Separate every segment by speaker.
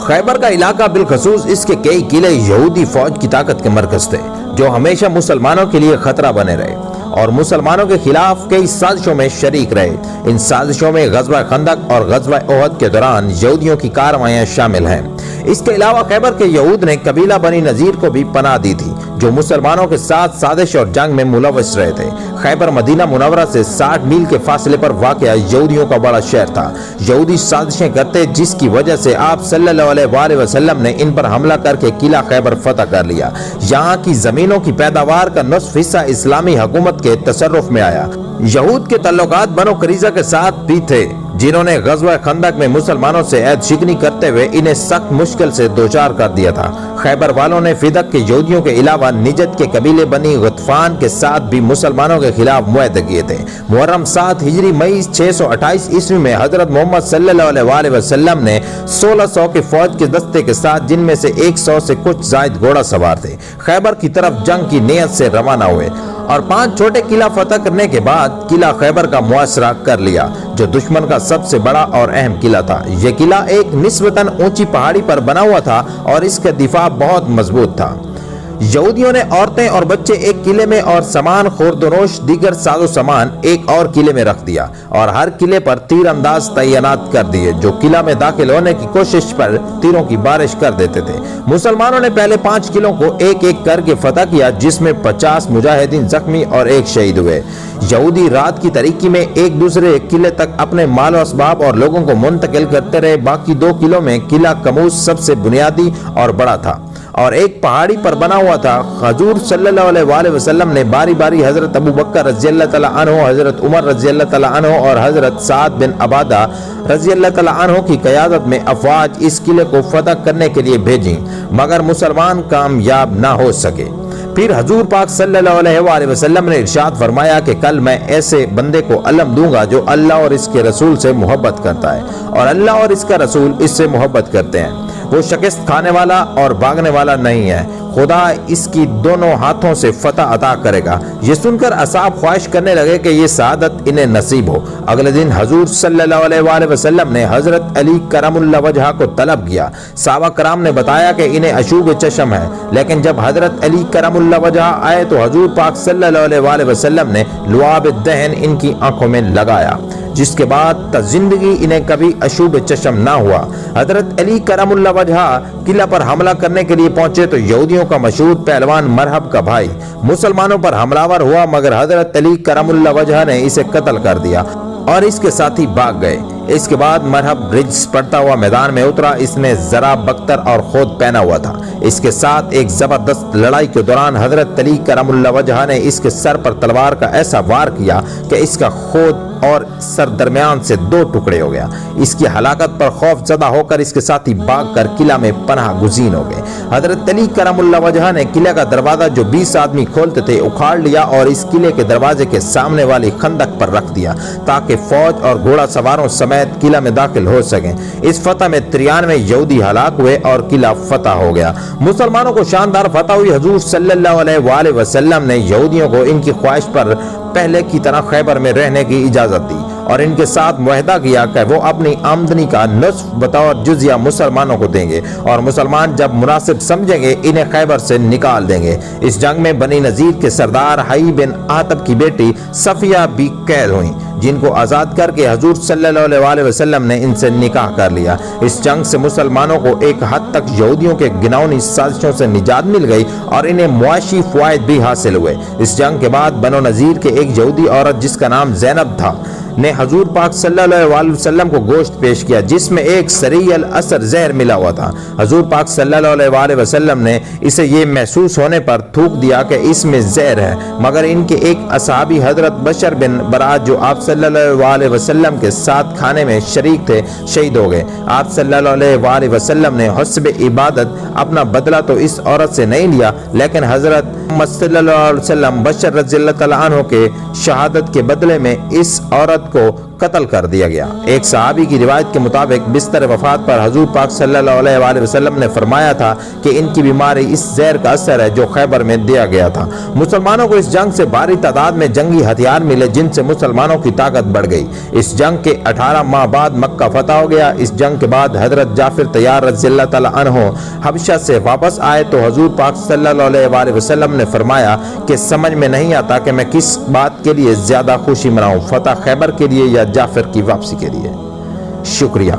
Speaker 1: خیبر کا علاقہ بالخصوص اس کے کئی قلعے یہودی فوج کی طاقت کے مرکز تھے جو ہمیشہ مسلمانوں کے لیے خطرہ بنے رہے اور مسلمانوں کے خلاف کئی سازشوں میں شریک رہے۔ ان سازشوں میں غزوہ خندق اور غزوہ احد کے دوران یہودیوں کی کارروائیاں شامل ہیں۔ اس کے علاوہ خیبر کے یہود نے قبیلہ بنی نذیر کو بھی پناہ دی تھی جو مسلمانوں کے ساتھ سازش اور جنگ میں ملوث رہے تھے۔ خیبر مدینہ منورہ سے 60 میل کے فاصلے پر واقع یہودیوں کا بڑا شہر تھا۔ یہودی سازشیں کرتے جس کی وجہ سے آپ صلی اللہ علیہ وآلہ وسلم نے ان پر حملہ کر کے قلعہ خیبر فتح کر لیا۔ یہاں کی زمینوں کی پیداوار کا نصف حصہ اسلامی حکومت کے تصرف میں آیا۔ یہود کے تعلقات بنو قریظہ کے ساتھ بھی تھے جنہوں نے غزوہ خندق میں مسلمانوں سے عہد شکنی کرتے ہوئے انہیں سخت مشکل سے دوچار کر دیا تھا۔ خیبر والوں نے فدق کے یہودیوں کے علاوہ نجد کے قبیلے بنی غطفان کے ساتھ بھی مسلمانوں کے خلاف معاہدے کیے تھے۔ محرم 7 ہجری مئی 628 عیسوی میں حضرت محمد صلی اللہ علیہ وآلہ وسلم نے 1600 کے فوج کے دستے کے ساتھ جن میں سے 100 سے کچھ زائد گھوڑا سوار تھے خیبر کی طرف جنگ کی نیت سے روانہ ہوئے اور 5 چھوٹے قلعہ فتح کرنے کے بعد قلعہ خیبر کا محاصرہ کر لیا جو دشمن کا سب سے بڑا اور اہم قلعہ تھا۔ یہ قلعہ ایک نسبتاً اونچی پہاڑی پر بنا ہوا تھا اور اس کا دفاع بہت مضبوط تھا۔ یہودیوں نے عورتیں اور بچے ایک قلعے میں اور سامان خوردونوش دیگر ساز و سامان ایک اور قلعے میں رکھ دیا اور ہر قلعے پر تیر انداز تعینات کر دیے جو قلعہ میں داخل ہونے کی کوشش پر تیروں کی بارش کر دیتے تھے۔ مسلمانوں نے پہلے 5 قلعوں کو ایک ایک کر کے فتح کیا جس میں 50 مجاہدین زخمی اور 1 شہید ہوئے۔ یہودی رات کی تاریکی میں ایک دوسرے قلعے تک اپنے مال و اسباب اور لوگوں کو منتقل کرتے رہے۔ باقی 2 قلعوں میں قلعہ کموس سب سے بنیادی اور بڑا تھا اور ایک پہاڑی پر بنا ہوا تھا۔ حضور صلی اللہ علیہ وآلہ وسلم نے باری باری حضرت ابو بکر رضی اللہ تعالیٰ عنہ، حضرت عمر رضی اللہ تعالیٰ عنہ اور حضرت سعد بن عبادہ رضی اللہ تعالیٰ عنہ کی قیادت میں افواج اس قلعے کو فتح کرنے کے لیے بھیجیں مگر مسلمان کامیاب نہ ہو سکے۔ پھر حضور پاک صلی اللہ علیہ وآلہ وسلم نے ارشاد فرمایا کہ کل میں ایسے بندے کو علم دوں گا جو اللہ اور اس کے رسول سے محبت کرتا ہے اور اللہ اور اس کا رسول اس سے محبت کرتے ہیں۔ وہ شکست کھانے والا اور بھاگنے والا نہیں ہے، خدا اس کی دونوں ہاتھوں سے فتح عطا کرے گا۔ یہ سن کر اصحاب خواہش کرنے لگے کہ یہ سعادت انہیں نصیب ہو۔ اگلے دن حضور صلی اللہ علیہ وآلہ وسلم نے حضرت علی کرم اللہ وجہہ کو طلب کیا۔ صحابہ کرام نے بتایا کہ انہیں اشوب چشم ہے، لیکن جب حضرت علی کرم اللہ وجہہ آئے تو حضور پاک صلی اللہ علیہ وآلہ وسلم نے لعاب الدہن ان کی آنکھوں میں لگایا جس کے بعد تا زندگی انہیں کبھی اشوب چشم نہ ہوا۔ حضرت علی کرم اللہ وجہہ قلعہ پر حملہ کرنے کے لیے پہنچے تو یہودیوں کا مشہور پہلوان مرحب کا بھائی مسلمانوں پر حملہ ہوا مگر حضرت علی کرم اللہ وجہہ نے اسے قتل کر دیا اور اس کے ساتھی بھاگ گئے۔ اس کے بعد مرحب رجس پڑتا ہوا میدان میں اترا۔ اس نے ذرا بختر اور خود پہنا ہوا تھا۔ اس کے ساتھ ایک زبردست لڑائی کے دوران حضرت علی کرم اللہ وجہہ نے اس کے سر پر تلوار کا ایسا وار کیا کہ اس کا خود اور سر درمیان سے 2 ٹکڑے ہو گیا۔ اس کی ہلاکت پر خوف زدہ ہو کر اس کے ساتھی بھاگ کر قلعہ میں پناہ گزین ہو گئے۔ حضرت علی کرم اللہ وجہہ نے قلعہ کا دروازہ جو 20 آدمی کھولتے تھے اکھاڑ لیا اور اس قلعے کے دروازے کے سامنے والی خندق پر رکھ دیا تاکہ فوج اور گھوڑا سواروں سمیت قلعہ میں داخل ہو سکیں۔ اس فتح میں 93 یہودی ہلاک ہوئے اور قلعہ فتح ہو گیا۔ مسلمانوں کو شاندار فتح ہوئی۔ حضور صلی اللہ علیہ وآلہ وسلم نے یہودیوں کو ان کی خواہش پر پہلے کی طرح خیبر میں رہنے کی اجازت دی اور ان کے ساتھ معاہدہ کیا کہ وہ اپنی آمدنی کا نصف بطور جزیہ مسلمانوں کو دیں گے اور مسلمان جب مناسب سمجھیں گے انہیں خیبر سے نکال دیں گے۔ اس جنگ میں بنی نذیر کے سردار حئی بن احطب کی بیٹی صفیہ بھی قید ہوئیں جن کو آزاد کر کے حضور صلی اللہ علیہ وآلہ وسلم نے ان سے نکاح کر لیا۔ اس جنگ سے مسلمانوں کو ایک حد تک یہودیوں کے گناؤنی سازشوں سے نجات مل گئی اور انہیں معاشی فوائد بھی حاصل ہوئے۔ اس جنگ کے بعد بنو نذیر کے ایک یہودی عورت جس کا نام زینب تھا نے حضور پاک صلی اللہ علیہ وسلم کو گوشت پیش کیا جس میں ایک سری الاثر زہر ملا ہوا تھا۔ حضور پاک صلی اللہ علیہ وسلم نے اسے یہ محسوس ہونے پر تھوک دیا کہ اس میں زہر ہے مگر ان کے ایک اصحابی حضرت بشر بن برات جو آپ صلی اللہ علیہ وسلم کے ساتھ کھانے میں شریک تھے شہید ہو گئے۔ آپ صلی اللہ علیہ وسلم نے حسب عبادت اپنا بدلہ تو اس عورت سے نہیں لیا لیکن حضرت محمد صلی اللہ علیہ وسلم بشر رضی اللہ تعالیٰ عنہ کے شہادت کے بدلے میں اس عورت کو قتل کر دیا گیا۔ ایک صحابی کی روایت کے مطابق بستر وفات پر حضور پاک صلی اللہ علیہ وآلہ وسلم نے فرمایا تھا کہ ان کی بیماری اس زہر کا اثر ہے جو خیبر میں دیا گیا تھا۔ مسلمانوں کو اس جنگ سے بھاری تعداد میں جنگی ہتھیار ملے جن سے مسلمانوں کی طاقت بڑھ گئی۔ اس جنگ کے 18 ماہ بعد مکہ فتح ہو گیا۔ اس جنگ کے بعد حضرت جعفر طیار رضی اللہ تعالیٰ عنہ حبشہ سے واپس آئے تو حضور پاک صلی اللہ علیہ وآلہ وسلم نے فرمایا کہ سمجھ میں نہیں آتا کہ میں کس بات کے لیے زیادہ خوشی مناؤں، فتح خیبر کے لیے یا جعفر کی واپسی کے لیے۔ شکریہ۔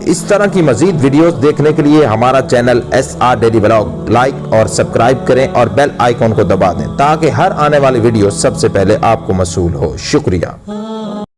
Speaker 1: اس طرح کی مزید ویڈیوز دیکھنے کے لیے ہمارا channel SR daily vlog like اور سبسکرائب کریں اور بیل آئیکن کو دبا دیں تاکہ ہر آنے والی ویڈیو سب سے پہلے آپ کو موصول ہو۔ شکریہ۔